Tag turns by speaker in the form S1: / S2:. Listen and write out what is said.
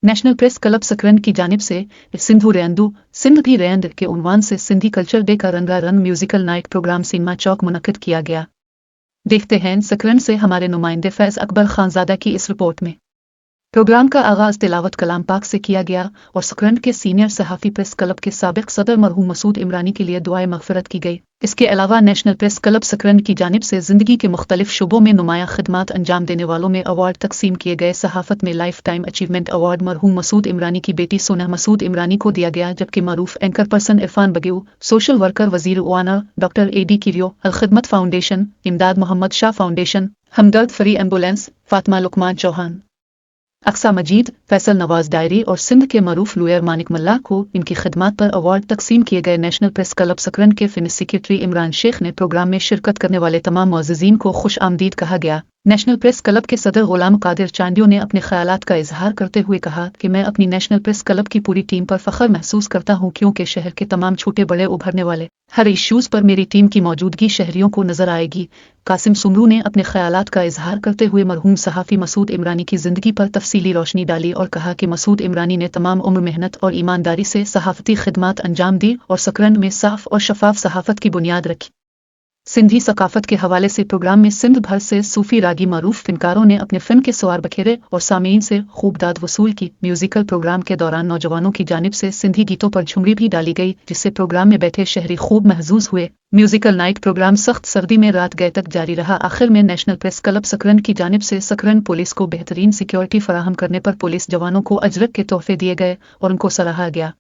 S1: National press club सकरन की जानिब से सिंधु रेंदु सिंध भी रेंद के उन्वान से सिंधी कल्चर डे का रंगारंग म्यूजिकल नाइट प्रोग्राम सिनेमा चौक मुनक्किद किया गया। देखते हैं सकरन से हमारे नुमाइंदे फैज़ अकबर खानजादा की इस रिपोर्ट में। प्रोग्राम का आगाज़ तिलावत कलाम पाक से किया गया और सकरन के सीनियर सहाफ़ी प्रेस क्लब के साबिक़ सदर मरहूम मसूद इमरानी के लिए दुआए मग़फ़िरत की गई। इसके अलावा नेशनल प्रेस क्लब सकरन की जानिब से ज़िंदगी के मुख्तलिफ शुबों में नुमायाँ खिदमात अंजाम देने वालों में अवार्ड तकसीम किए गए। सहाफ़त में लाइफ टाइम अचीवमेंट अवार्ड मरहूम मसूद इमरानी की बेटी सोना मसूद इमरानी को दिया गया, जबकि मरूफ एंकर पर्सन इरफान बगीऊ, सोशल वर्कर वज़ीर वाना, डॉक्टर AD किरियो, Alkhidmat foundation, Imdad Mohammad Shah foundation, Hamdard free ambulance, Fatima Luqman Chauhan, Aqsa Majeed, Faisal Nawaz डायरी और सिंध के मरूफ लॉयर मानिक मल्ला को इनकी खिदमात पर अवार्ड तकसीम किए गए। नेशनल प्रेस क्लब सकरन के फिनिश सेक्रेटरी इमरान शेख ने प्रोग्राम में शिरकत करने वाले तमाम मुअज़्ज़िज़ीन को खुश आमदीद कहा गया। नेशनल प्रेस क्लब के सदर गुलाम कादिर चांडियो ने अपने ख्यालात का इजहार करते हुए कहा कि मैं अपनी नेशनल प्रेस क्लब की पूरी टीम पर फ़ख्र महसूस करता हूँ, क्योंकि शहर के तमाम छोटे बड़े उभरने वाले हर इश्यूज़ पर मेरी टीम की मौजूदगी शहरियों को नजर आएगी। कासिम सुमरू ने अपने ख्यालात का इजहार करते हुए मरहूम सहाफ़ी मसूद इमरानी की ज़िंदगी पर तफसीली रोशनी डाली और कहा कि मसूद इमरानी ने तमाम उम्र मेहनत और ईमानदारी से सहाफ़ती खिदमात अंजाम दी और सकरन में साफ़ और शफाफ सहाफ़त की बुनियाद रखी। सिंधी सकाफत के हवाले से प्रोग्राम में सिंध भर से सूफी रागी मारूफ फिनकारों ने अपने फ़िल्म के सवार बखेरे और सामीन से खूब दाद वसूल की। म्यूजिकल प्रोग्राम के दौरान नौजवानों की जानिब से सिंधी गीतों पर झुमरी भी डाली गई, जिससे प्रोग्राम में बैठे शहरी खूब महजूज हुए। म्यूजिकल नाइट प्रोग्राम सख्त सर्दी में रात गए तक जारी रहा। आखिर में नेशनल प्रेस क्लब सकरन की जानिब से सकरन पुलिस को बेहतरीन सिक्योरिटी फराहम करने पर पुलिस जवानों को अजरक के तोहफे दिए गए और उनको सराहा गया।